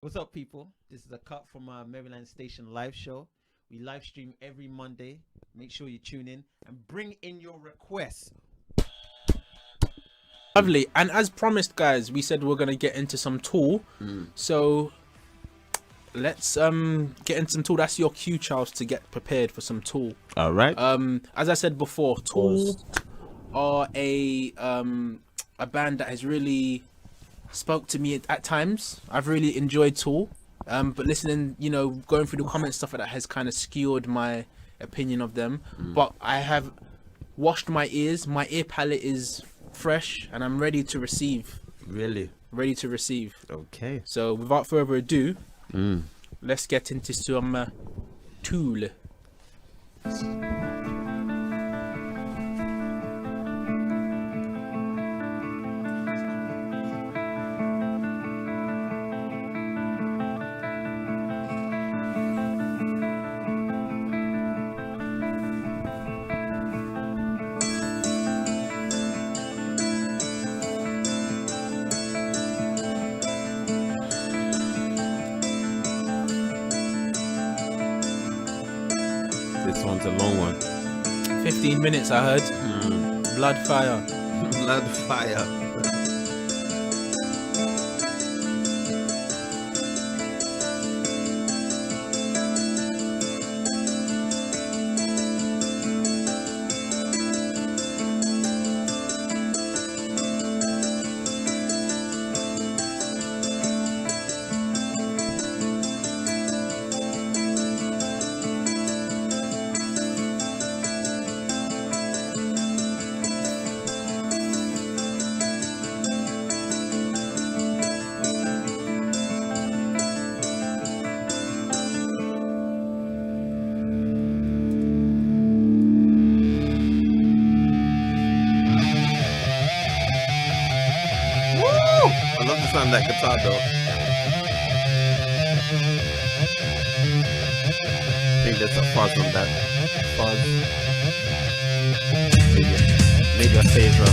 What's up, people? This is a cut from our Maryland Station live show. We live stream every Monday. Make sure you tune in and bring in your requests. Lovely. And as promised, guys, we said we're gonna get into some Tool. So let's get into some Tool. That's your cue, Charles, to get prepared for some Tool. All right. As I said before, Tool are a band that has really spoke to me at times. I've really enjoyed Tool. But listening, going through the comments, stuff like that has kind of skewed my opinion of them. But I have washed my ears. My ear palette is fresh and I'm ready to receive. Really? Ready to receive. Okay. So without further ado, let's get into some Tool. This one's a long one. 15 minutes, I heard. Blood fire. Blood fire. I love the sound of that guitar though. I think there's a fuzz on that. Fuzz. Maybe a phaser.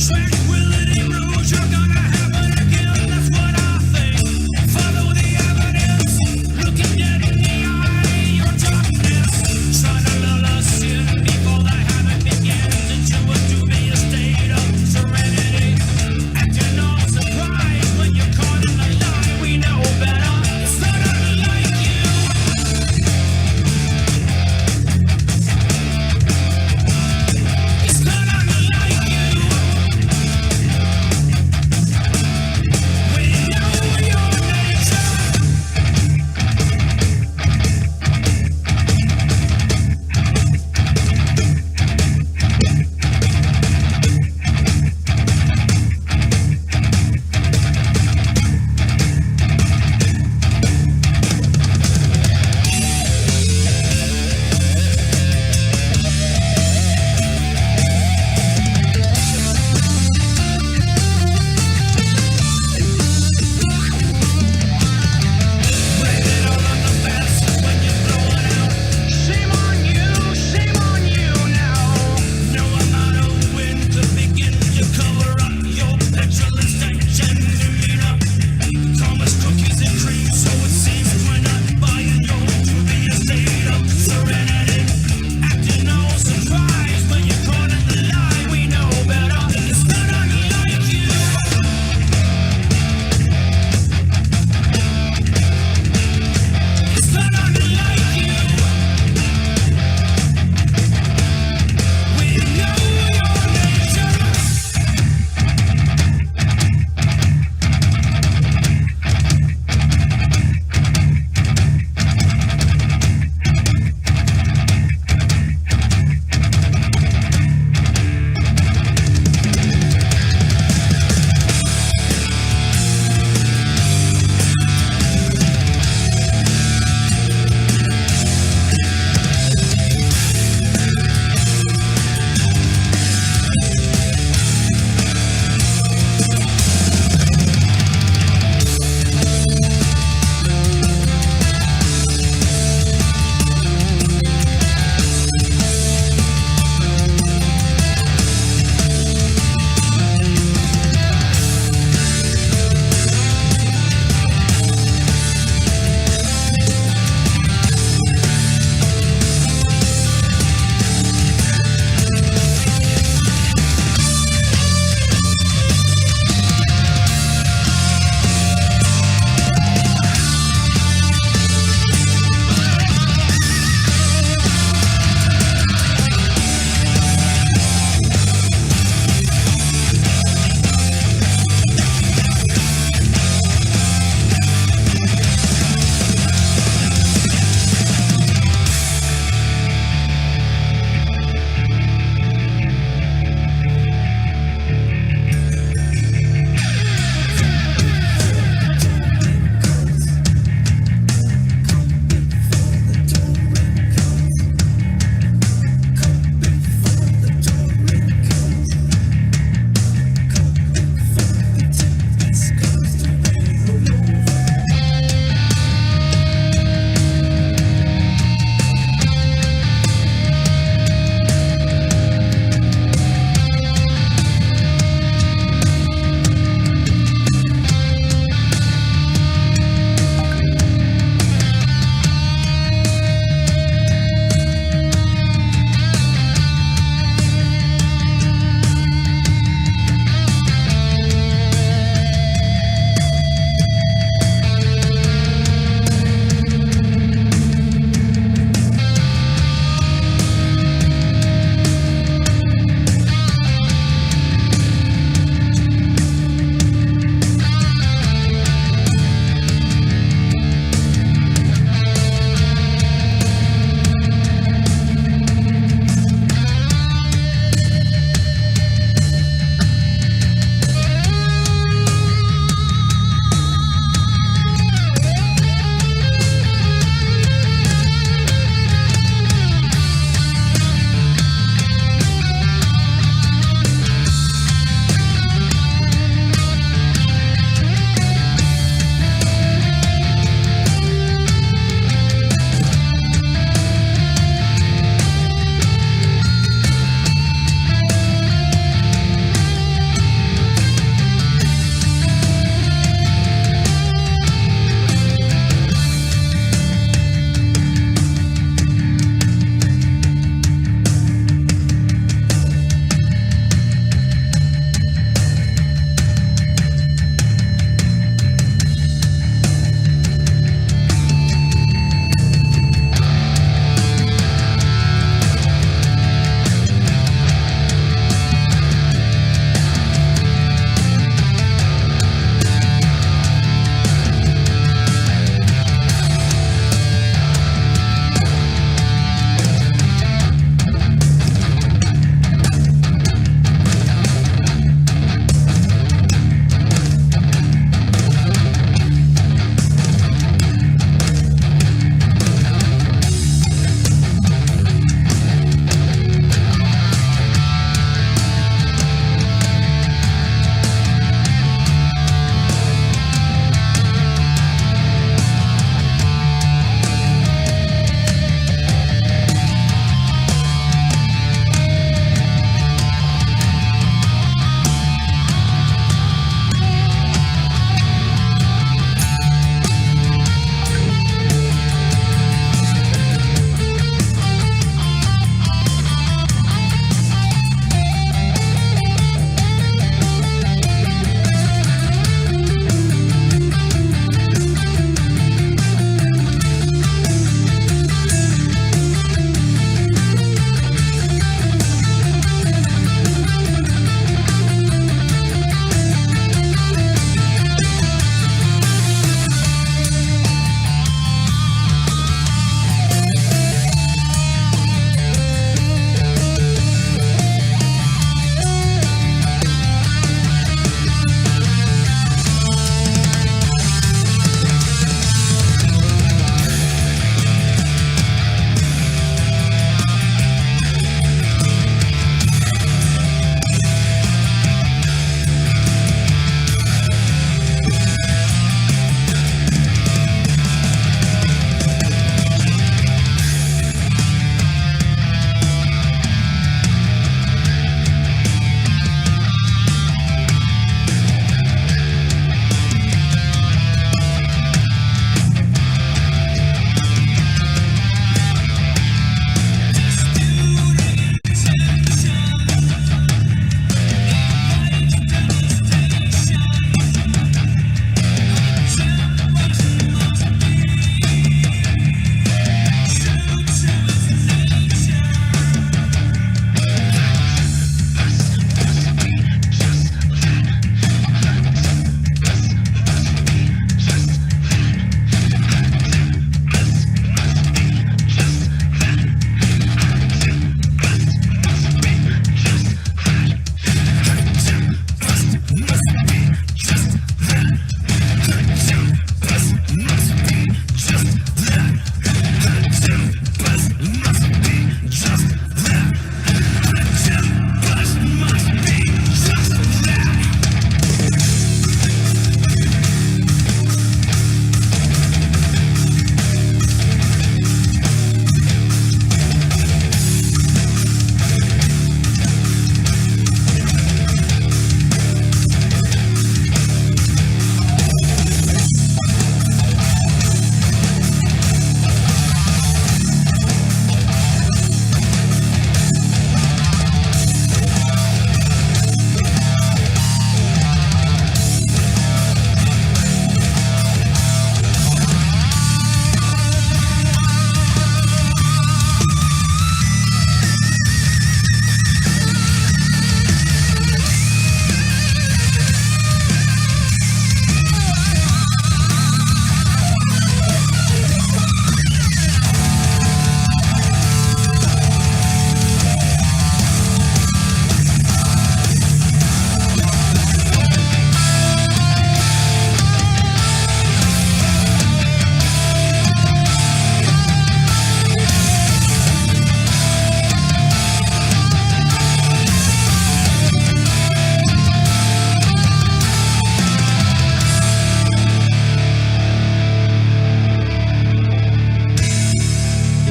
Tranquility rules, you're gonna have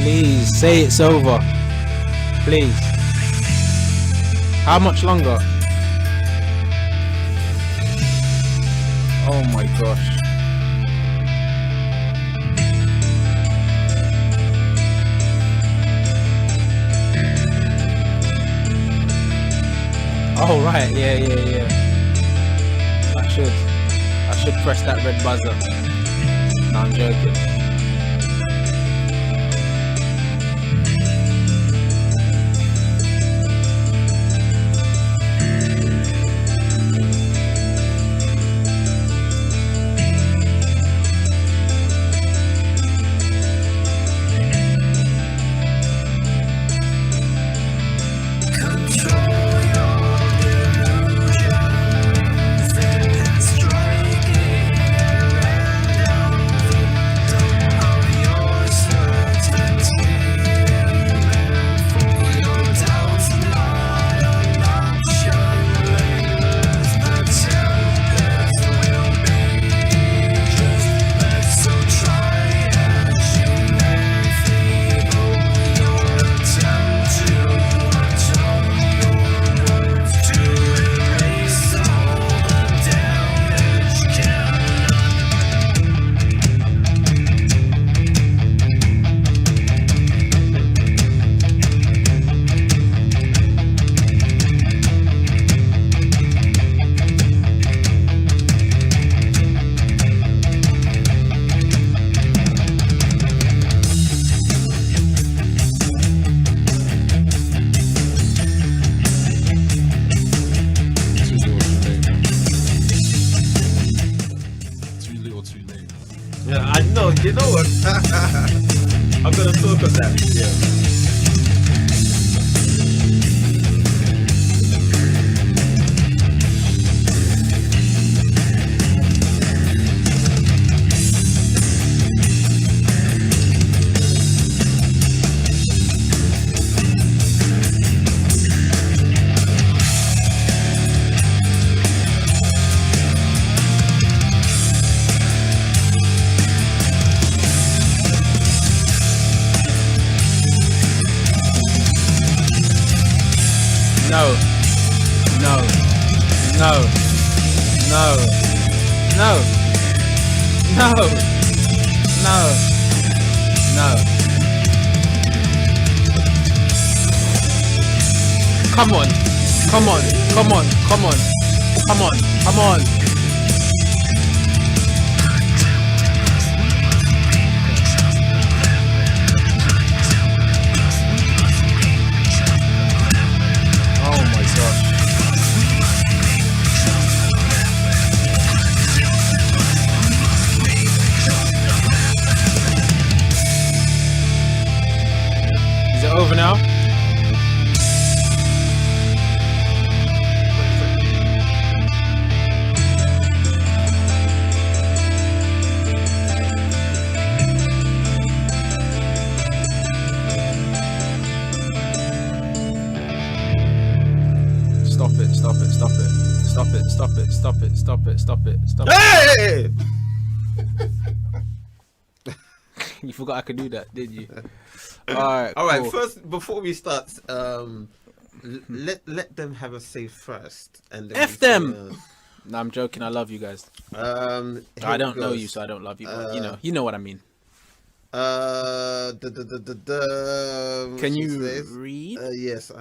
Please say it's over. Please. How much longer? Oh my gosh. Oh right, yeah. I should press that red buzzer. No, I'm joking. Yeah, I know. You know what? I'm gonna talk on that. Yeah. No. Come on. Oh my gosh. Is it over now? Stop it. Hey! You forgot I could do that, did you? All right. Cool. First, before we start, let them have a say first, and then F them. No, I'm joking. I love you guys. I don't know you, so I don't love you. But you know what I mean. Can you read? Yes.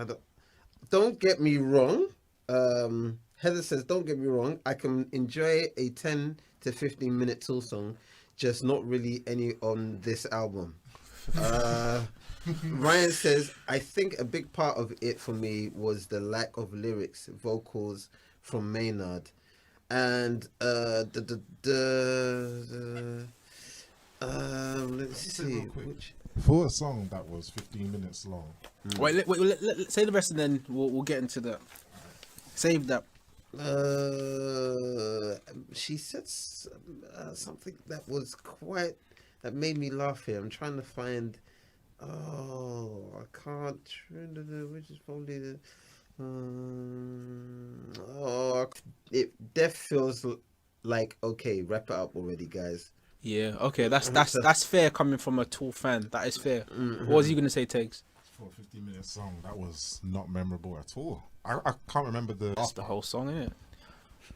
Don't get me wrong. Heather says, "Don't get me wrong. I can enjoy a 10 to 15 minute Tool song, just not really any on this album." Ryan says, "I think a big part of it for me was the lack of lyrics, vocals from Maynard, and let's see which." For a song that was 15 minutes long. Wait, let say the rest and then we'll get into that. Save that. She said something that that made me laugh here. I'm trying to find. I can't. Which is probably the. It def feels like, okay, wrap it up already, guys. Yeah, okay, that's fair coming from a Tool fan. That is fair. What was you gonna say, Tegs? For a 15-minute song, that was not memorable at all. I can't remember That's the whole song, isn't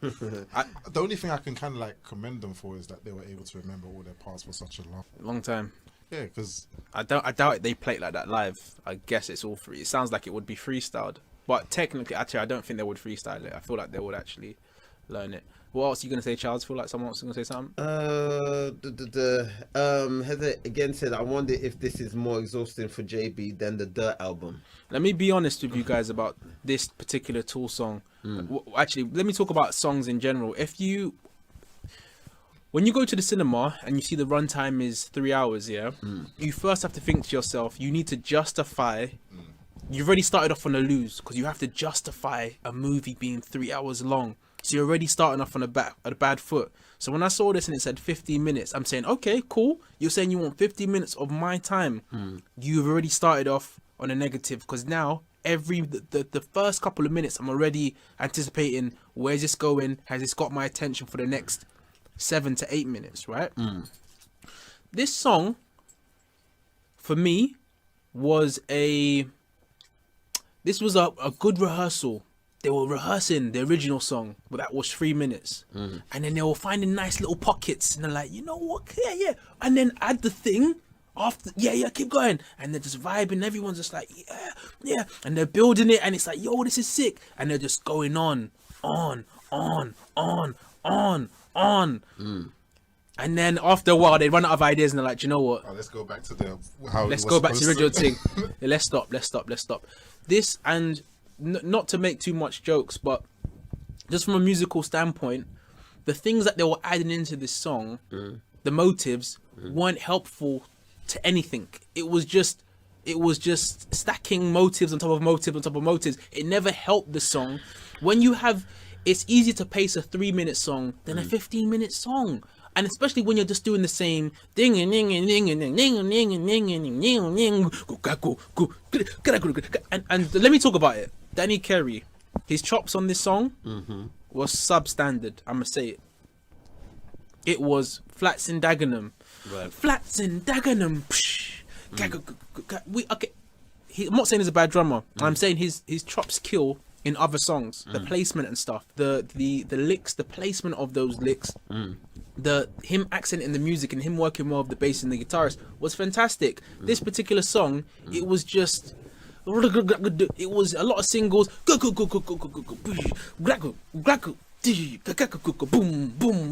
it? The only thing I can kind of like commend them for is that they were able to remember all their parts for such a Long time. Yeah, because I doubt they play it like that live. I guess it's all free. It sounds like it would be freestyled, but technically, actually, I don't think they would freestyle it. I feel like they would actually learn it. What else are you gonna say, Charles? Feel like someone else is gonna say something? Heather again said, I wonder if this is more exhausting for JB than the Dirt album. Let me be honest with you guys about this particular Tool song. Actually, let me talk about songs in general. When you go to the cinema and you see the runtime is 3 hours, you first have to think to yourself, you need to justify. You've already started off on a lose because you have to justify a movie being 3 hours long. So you're already starting off on a bad foot. So when I saw this and it said 15 minutes, I'm saying, okay, cool. You're saying you want 15 minutes of my time. You've already started off on a negative because now the first couple of minutes, I'm already anticipating, where's this going? Has this got my attention for the next 7 to 8 minutes, right? This song, for me, was a good rehearsal. They were rehearsing the original song, but that was 3 minutes. And then they were finding nice little pockets, and they're like, you know what? Yeah. And then add the thing after, keep going. And they're just vibing. Everyone's just like, yeah. And they're building it, and it's like, yo, this is sick. And they're just going on. And then after a while, they run out of ideas, and they're like, you know what? let's go back to the original thing. Yeah, let's stop. This, and not to make too much jokes, but just from a musical standpoint, the things that they were adding into this song, the motives, weren't helpful to anything. It was just stacking motives on top of motives on top of motives. It never helped the song. It's easier to pace a 3-minute song than a 15-minute song. And especially when you're just doing the same ding and ding and ding and ding and ding and ding and ding and let me talk about it. Danny Carey, his chops on this song was substandard. I'm gonna say it. It was flats in Dagenham. Right. Flats in Dagenham. I'm not saying he's a bad drummer. I'm saying his chops kill in other songs. The placement and stuff. The licks, the placement of those licks. Him accenting the music and him working more of the bass and the guitarist was fantastic. This particular song, it was just, it was a lot of singles, boom, boom,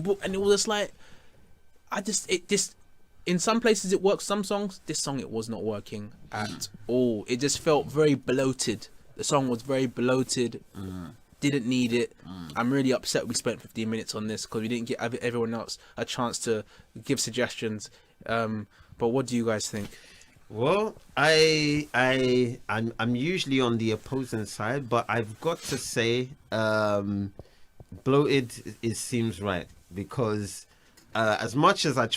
boom, and it was just like, in some places it works, some songs, this song it was not working at all. It just felt very bloated. The song was very bloated. Didn't need it. I'm really upset we spent 15 minutes on this because we didn't give everyone else a chance to give suggestions. But what do you guys think? Well, I'm usually on the opposing side, but I've got to say, bloated seems right, because as much as I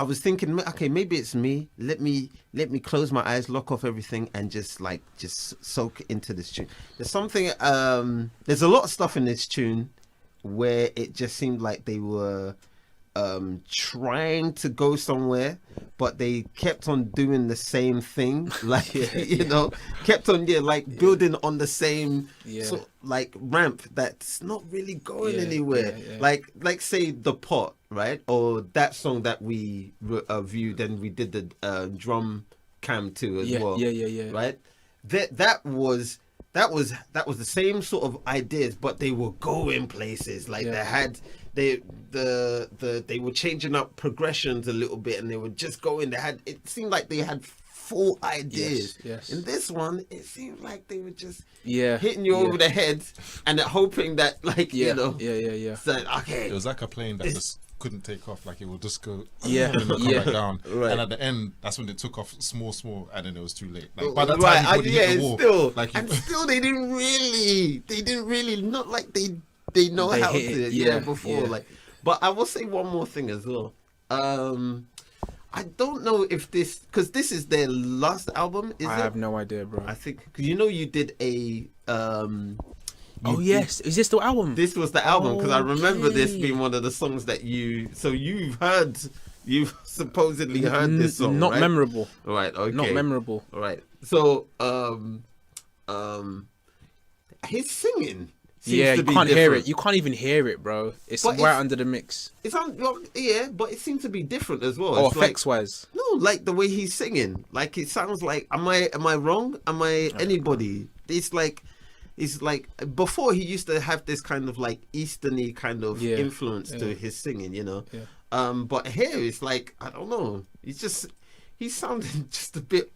was thinking, okay, maybe it's me. Let me close my eyes, lock off everything, and just soak into this tune. There's something. There's a lot of stuff in this tune where it just seemed like they were trying to go somewhere, but they kept on doing the same thing, like kept on building on the same sort ramp that's not really going anywhere. Like say The Pot, right, or that song that we viewed and we did the drum cam to as well. Right, that was the same sort of ideas, but they were going places. They were changing up progressions a little bit, and they were just going. It seemed like they had full ideas. Yes. In this one, it seemed like they were just hitting you over the head and hoping that So, okay, it was like a plane that just couldn't take off. Like it would just go and then come back down. Right. And at the end, that's when it took off small, and then it was too late. Like by the time he hit the wall, still they didn't really not like they know how to before. But I will say one more thing as well. I don't know if because this is their last album. I have no idea, bro. I think because you did Oh yes, is this the album? This was the album because I remember this Okay. being one of the songs that you've supposedly heard this song, Not right? memorable. Right. Okay. Not memorable. All right. So, his singing seems Yeah, to you be can't hear different. it. You can't even hear it, bro. It's But right it's- under the mix. It's on, well, yeah, but it seems to be different as well. Oh, It's like, effects wise. no, like the way he's singing, like it sounds like, am I wrong? Am I anybody? It's like before he used to have this kind of like Easterny kind of influence to his singing, you know. Yeah. But here it's like, I don't know. He's sounding just a bit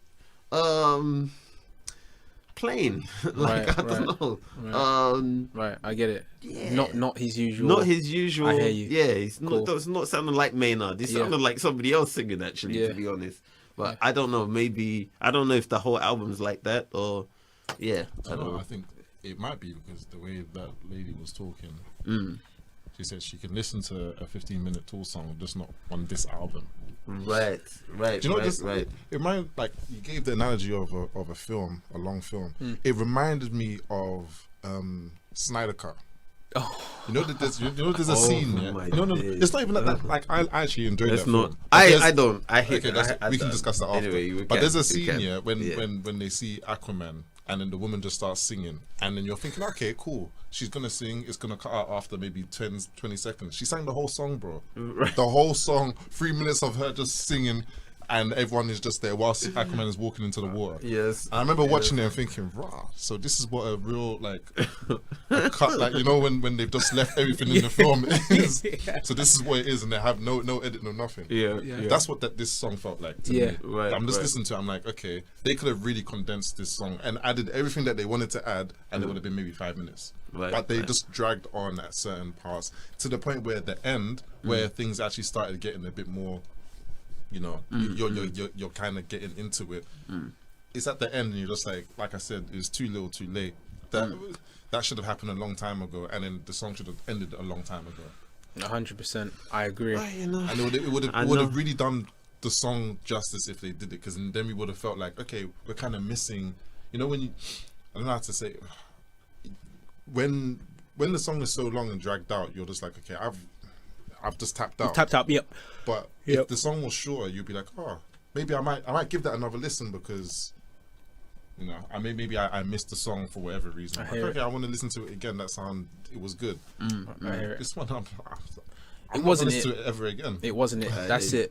plain. Like I don't know. Right, I get it. Yeah. Not his usual. Not his usual. I hear you. Yeah, he's Cool. not. It's not sounding like Maynard. He sounded like somebody else singing. Actually, Yeah. to be honest. But I don't know. Maybe I don't know if the whole album's like that or. Yeah, I don't know. I think it might be because the way that lady was talking, Mm. she said she can listen to a 15-minute Tool song, just not on this album. Right. Do you know right, this? right. It reminded, like you gave the analogy of a film, a long film. It reminded me of Snyder Cut. Oh. You know that there's a scene. Yeah? my No, days. it's not even that. Like I actually enjoyed It's that not. film. But there's- I don't. I hate. Okay, we can discuss that after. Anyway, we but can, there's a we scene can. here when Yeah. when they see Aquaman and then the woman just starts singing and then you're thinking, okay, cool, she's gonna sing, it's gonna cut out after maybe 20 seconds. She sang the whole song, bro. Right. The whole song, 3 minutes of her just singing and everyone is just there whilst Aquaman is walking into the water. Yes. And I remember watching it and thinking, rah, so this is what a real like a cut, like you know when they've just left everything in the film is. So this is what it is and they have no edit, no nothing. Yeah. That's what this song felt like to Yeah. me. Right, I'm just right. listening to it, I'm like, okay, they could have really condensed this song and added everything that they wanted to add and it would have been maybe 5 minutes. Right, But they right. just dragged on at certain parts to the point where at the end, where things actually started getting a bit more, you know, you're kind of getting into it. It's at the end and you're just like I said, it was too little too late. That should have happened a long time ago and then the song should have ended a long time ago. 100%. I agree. You know. And it would I have know. really done the song justice if they did it, because then we would have felt like, okay, we're kind of missing, you know, when you, I don't know how to say it. When the song is so long and dragged out, you're just like, okay, I've just tapped out. Tapped up. Yep. But if the song was shorter, you'd be like, oh, maybe I might give that another listen because, you know, maybe I missed the song for whatever reason. I Like, hear okay, I want to listen to it again. It was good. I hear it. This one, I'm It not wasn't gonna listen it. to it ever again. It wasn't it. That's it.